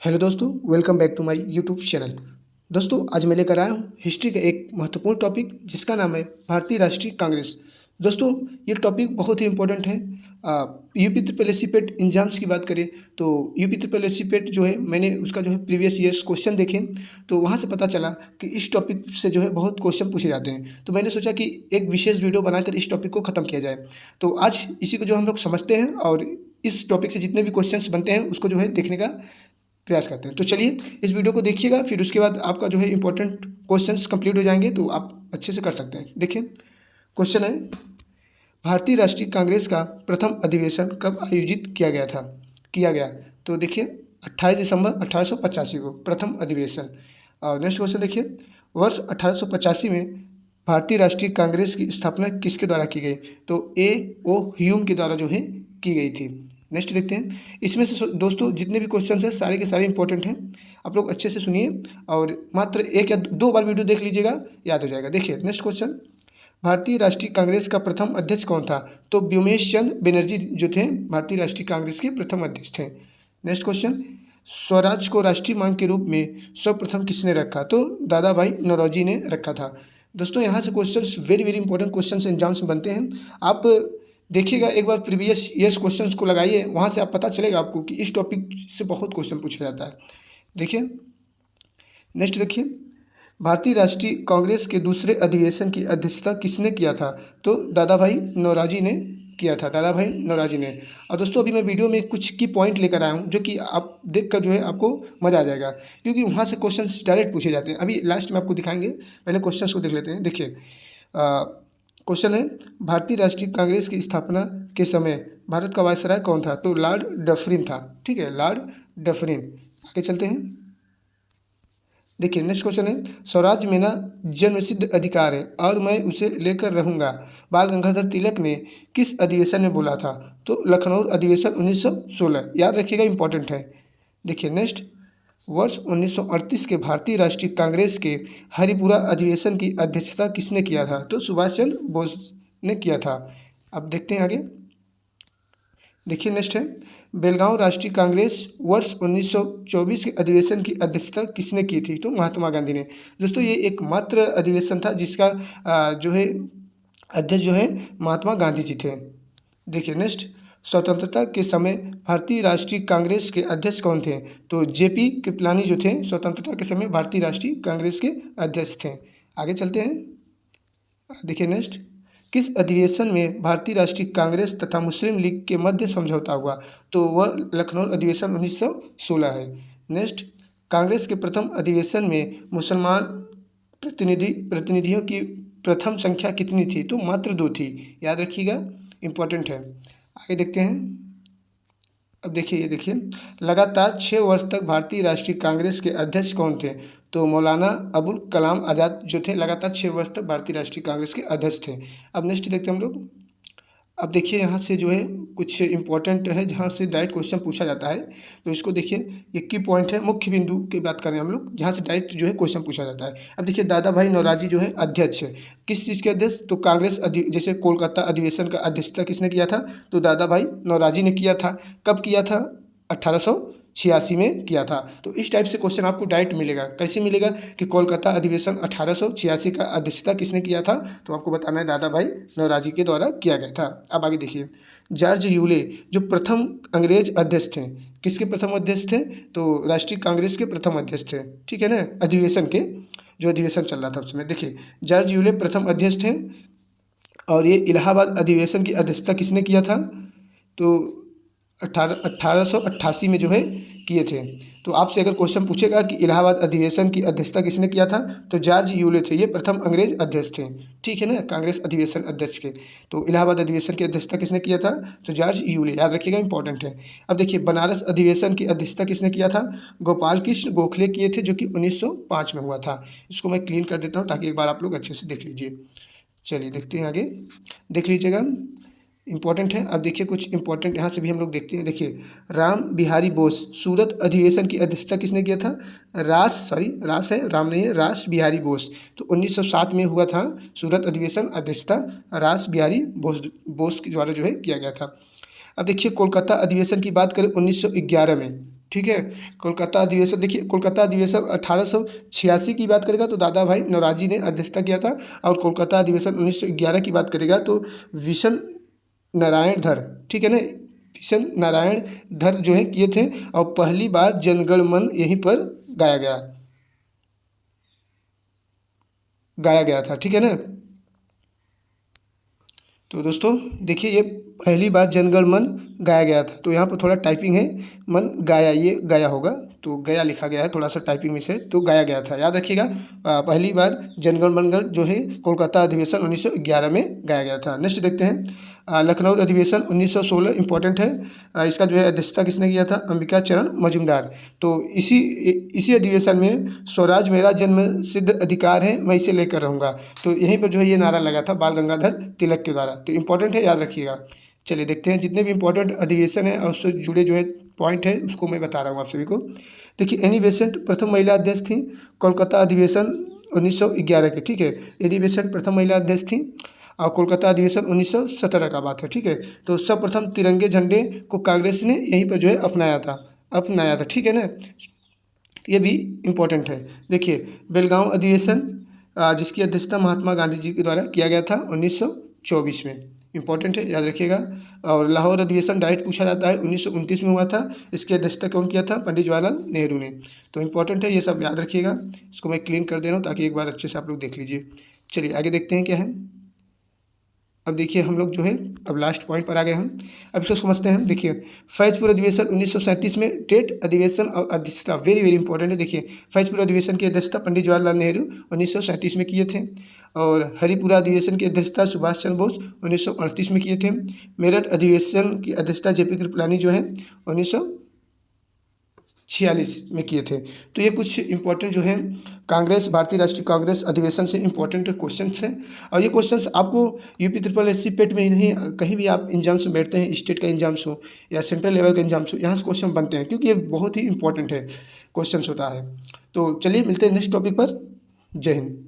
Hello दोस्तों, welcome back to my YouTube channel. दोस्तों, आज मैं लेकर आया हूँ हिस्ट्री का एक महत्वपूर्ण टॉपिक जिसका नाम है भारतीय राष्ट्रीय कांग्रेस। दोस्तों, ये टॉपिक बहुत ही इंपॉर्टेंट है। यूपी ट्रिपल एस सी पेट एग्जाम्स की बात करें तो यूपी ट्रिपल एस सी पेट जो है, मैंने उसका जो है प्रीवियस ईयर्स क्वेश्चन देखे तो वहाँ से पता चला कि इस टॉपिक से जो है बहुत क्वेश्चन पूछे जाते हैं। तो मैंने सोचा कि एक विशेष वीडियो बनाकर इस टॉपिक को ख़त्म किया जाए। तो आज इसी को जो हम लोग समझते हैं और इस टॉपिक से जितने भी क्वेश्चंस बनते हैं उसको जो है देखने का प्रयास करते हैं। तो चलिए इस वीडियो को देखिएगा, फिर उसके बाद आपका जो है इंपॉर्टेंट क्वेश्चंस कंप्लीट हो जाएंगे तो आप अच्छे से कर सकते हैं। देखिए, क्वेश्चन है, भारतीय राष्ट्रीय कांग्रेस का प्रथम अधिवेशन कब आयोजित किया गया। तो देखिए, 28 दिसंबर 1885 को प्रथम अधिवेशन। और नेक्स्ट क्वेश्चन देखिए, वर्ष 1885 में भारतीय राष्ट्रीय कांग्रेस की स्थापना किसके द्वारा की गई। तो ए ओ ह्यूम के द्वारा जो है की गई थी। नेक्स्ट देखते हैं, इसमें से दोस्तों जितने भी क्वेश्चंस हैं सारे के सारे इंपॉर्टेंट हैं। आप लोग अच्छे से सुनिए और मात्र एक या दो बार वीडियो देख लीजिएगा, याद हो जाएगा। देखिए नेक्स्ट क्वेश्चन, भारतीय राष्ट्रीय कांग्रेस का प्रथम अध्यक्ष कौन था। तो व्योमेश चंद्र बनर्जी जो थे भारतीय राष्ट्रीय कांग्रेस के प्रथम अध्यक्ष थे। नेक्स्ट क्वेश्चन, स्वराज को राष्ट्रीय मांग के रूप में सर्वप्रथम किसने रखा। तो दादा भाई नौरोजी ने रखा था। दोस्तों, यहाँ से questions very very important questions exams में बनते हैं। आप देखिएगा, एक बार प्रीवियस ईयर्स क्वेश्चंस को लगाइए, वहाँ से आप पता चलेगा आपको कि इस टॉपिक से बहुत क्वेश्चन पूछा जाता है। देखिए नेक्स्ट देखिए, भारतीय राष्ट्रीय कांग्रेस के दूसरे अधिवेशन की अध्यक्षता किसने किया था। तो दादा भाई नौरोजी ने किया था, दादा भाई नौरोजी ने। और दोस्तों, अभी मैं वीडियो में कुछ की पॉइंट लेकर आया हूँ जो कि आप देखकर जो है आपको मज़ा आ जाएगा, क्योंकि वहाँ से क्वेश्चंस डायरेक्ट पूछे जाते हैं। अभी लास्ट में आपको दिखाएंगे, पहले क्वेश्चंस को देख लेते हैं। देखिए क्वेश्चन है, भारतीय राष्ट्रीय कांग्रेस की स्थापना के समय भारत का वायसराय कौन था। तो लॉर्ड डफरिन था। ठीक है, लॉर्ड डफरिन। आगे चलते हैं। देखिए नेक्स्ट क्वेश्चन है, स्वराज मेरा जन्मसिद्ध अधिकार है और मैं उसे लेकर रहूँगा, बाल गंगाधर तिलक ने किस अधिवेशन में बोला था। तो लखनऊ अधिवेशन 1916। याद रखिएगा, इंपॉर्टेंट है। देखिए नेक्स्ट, वर्ष 1938 के भारतीय राष्ट्रीय कांग्रेस के हरिपुरा अधिवेशन की अध्यक्षता किसने किया था। तो सुभाष चंद्र बोस ने किया था। अब देखते हैं आगे। देखिए नेक्स्ट है, बेलगांव राष्ट्रीय कांग्रेस वर्ष 1924 के अधिवेशन की अध्यक्षता किसने की थी। तो महात्मा गांधी ने। दोस्तों, ये एकमात्र अधिवेशन था जिसका जो है अध्यक्ष जो है महात्मा गांधी जी थे। देखिए नेक्स्ट, स्वतंत्रता के समय भारतीय राष्ट्रीय कांग्रेस के अध्यक्ष कौन थे। तो जेपी कृपलानी जो थे स्वतंत्रता के समय भारतीय राष्ट्रीय कांग्रेस के अध्यक्ष थे। आगे चलते हैं। देखिए नेक्स्ट, किस अधिवेशन में भारतीय राष्ट्रीय कांग्रेस तथा मुस्लिम लीग के मध्य समझौता हुआ। तो वह लखनऊ अधिवेशन 1916 है। नेक्स्ट, कांग्रेस के प्रथम अधिवेशन में मुसलमान प्रतिनिधियों की प्रथम संख्या कितनी थी। तो मात्र 2 थी। याद रखिएगा, इंपॉर्टेंट है। आगे देखते हैं। अब देखिए, ये देखिए, लगातार 6 वर्ष तक भारतीय राष्ट्रीय कांग्रेस के अध्यक्ष कौन थे। तो मौलाना अबुल कलाम आज़ाद जो थे लगातार 6 वर्ष तक भारतीय राष्ट्रीय कांग्रेस के अध्यक्ष थे। अब नेक्स्ट देखते हैं हम लोग। अब देखिए, यहाँ से जो है कुछ इंपॉर्टेंट है जहाँ से डायरेक्ट क्वेश्चन पूछा जाता है। तो इसको देखिए, ये की पॉइंट है, मुख्य बिंदु की बात करें हम लोग जहाँ से डायरेक्ट जो है क्वेश्चन पूछा जाता है। अब देखिए, दादा भाई नौरोजी जो है अध्यक्ष है, किस चीज़ के अध्यक्ष। तो कांग्रेस जैसे कोलकाता अधिवेशन का अध्यक्षता किसने किया था। तो दादा भाई नौरोजी ने किया था। कब किया था। 1886 में किया था। तो इस टाइप से क्वेश्चन आपको डायरेक्ट मिलेगा। कैसे मिलेगा कि कोलकाता अधिवेशन 1886 का अध्यक्षता किसने किया था। तो आपको बताना है दादा भाई नौरोजी के द्वारा किया गया था। अब आगे देखिए, जॉर्ज यूले जो प्रथम अंग्रेज अध्यक्ष थे, किसके प्रथम अध्यक्ष थे। तो राष्ट्रीय कांग्रेस के प्रथम अध्यक्ष थे। ठीक है ना, अधिवेशन के जो अधिवेशन चल रहा था उसमें। देखिए, जॉर्ज यूले प्रथम अध्यक्ष थे और ये इलाहाबाद अधिवेशन की अध्यक्षता किसने किया था। तो 1888 में जो है किए थे। तो आपसे अगर क्वेश्चन पूछेगा कि इलाहाबाद अधिवेशन की अध्यक्षता किसने किया था, तो जॉर्ज यूले थे, ये प्रथम अंग्रेज अध्यक्ष थे। ठीक है ना, कांग्रेस अधिवेशन अध्यक्ष के। तो इलाहाबाद अधिवेशन की अध्यक्षता किसने किया था। तो जॉर्ज यूले। याद रखिएगा, इंपॉर्टेंट है। अब देखिए, बनारस अधिवेशन की अध्यक्षता किसने किया था। गोपाल कृष्ण गोखले किए थे, जो कि 1905 में हुआ था। इसको मैं क्लीन कर देता हूँ ताकि एक बार आप लोग अच्छे से देख लीजिए। चलिए देखते हैं आगे, देख लीजिएगा, इंपॉर्टेंट है। अब देखिए, कुछ इंपॉर्टेंट यहाँ से भी हम लोग देखते हैं। देखिए, राम बिहारी बोस सूरत अधिवेशन की अध्यक्षता किसने किया था। रास है, राम नहीं है, रास बिहारी बोस। तो 1907 में हुआ था सूरत अधिवेशन, अध्यक्षता रास बिहारी बोस के द्वारा जो है किया गया था। अब देखिए, कोलकाता अधिवेशन की बात करें 1911 में, ठीक है। कोलकाता अधिवेशन देखिए, कोलकाता अधिवेशन 1886 की बात करेगा तो दादा भाई नौरोजी ने अध्यक्षता किया था, और कोलकाता अधिवेशन 1911 की बात करेगा तो विशन नारायण धर, ठीक है ना, किशन नारायण धर जो है किए थे, और पहली बार जनगण मन यहीं पर गाया गया था, ठीक है ना। तो दोस्तों देखिए, ये पहली बार जनगण मन गाया गया था, तो यहाँ पर थोड़ा टाइपिंग है, मन गाया, ये गाया होगा, तो गया लिखा गया है, थोड़ा सा टाइपिंग में से, तो गाया गया था, याद रखिएगा। पहली बार जनगण मन जो है कोलकाता अधिवेशन 1911 में गाया गया था। नेक्स्ट देखते हैं, लखनऊ अधिवेशन 1916 इंपॉर्टेंट है। इसका जो है अध्यक्षता किसने किया था? अंबिका चरण मजूमदार। तो इसी अधिवेशन में स्वराज मेरा जन्म सिद्ध अधिकार है, मैं इसे लेकर रहूँगा, तो यहीं पर जो है ये नारा लगा था बाल गंगाधर तिलक के द्वारा, तो इंपॉर्टेंट है, याद रखिएगा। चलिए देखते हैं जितने भी इंपॉर्टेंट अधिवेशन है और उससे जुड़े जो है पॉइंट है उसको मैं बता रहा हूँ आप सभी को। देखिए, एनी बेसेंट प्रथम महिला अध्यक्ष थी कोलकाता अधिवेशन 1911 के, ठीक है। एनी बेसेंट प्रथम महिला अध्यक्ष थी, और कोलकाता अधिवेशन 1917 का बात है, ठीक है। तो सर्वप्रथम तिरंगे झंडे को कांग्रेस ने यहीं पर जो है अपनाया था, ठीक है ना। ये भी इम्पोर्टेंट है। देखिए, बेलगांव अधिवेशन जिसकी अध्यक्षता महात्मा गांधी जी के द्वारा किया गया था 1924 में, इंपॉर्टेंट है, याद रखिएगा। और लाहौर अधिवेशन डायरेक्ट पूछा जाता है, 1929 में हुआ था, इसकी अध्यक्षता कौन किया था? पंडित जवाहरलाल नेहरू ने। तो इंपॉर्टेंट है, ये सब याद रखिएगा। इसको मैं क्लीन कर दे रहा हूँ ताकि एक बार अच्छे से आप लोग देख लीजिए। चलिए आगे देखते हैं क्या है। अब देखिए हम लोग जो है अब लास्ट पॉइंट पर आ गए हम, अब इसको समझते हैं। देखिए, फैजपुर अधिवेशन 1937 में डेट अधिवेशन और अध्यक्षता वेरी वेरी इंपॉर्टेंट है। देखिए, फैजपुर अधिवेशन की अध्यक्षता पंडित जवाहरलाल नेहरू 1937 में किए थे, और हरिपुरा अधिवेशन की अध्यक्षता सुभाष चंद्र बोस 1938 में किए थे। मेरठ अधिवेशन की अध्यक्षता जेपी कृपलानी जो है 1946 में किए थे। तो ये कुछ इंपॉर्टेंट जो है कांग्रेस, भारतीय राष्ट्रीय कांग्रेस अधिवेशन से इंपॉर्टेंट क्वेश्चंस हैं, और ये क्वेश्चंस आपको यूपी ट्रिपल एससी पेट में ही नहीं, कहीं भी आप एग्जाम्स में बैठते हैं, स्टेट का एग्जाम्स हो या सेंट्रल लेवल का एग्जाम्स हो, यहाँ से क्वेश्चन बनते हैं, क्योंकि ये बहुत ही इंपॉर्टेंट है क्वेश्चन होता है। तो चलिए मिलते हैं नेक्स्ट टॉपिक पर। जय हिंद।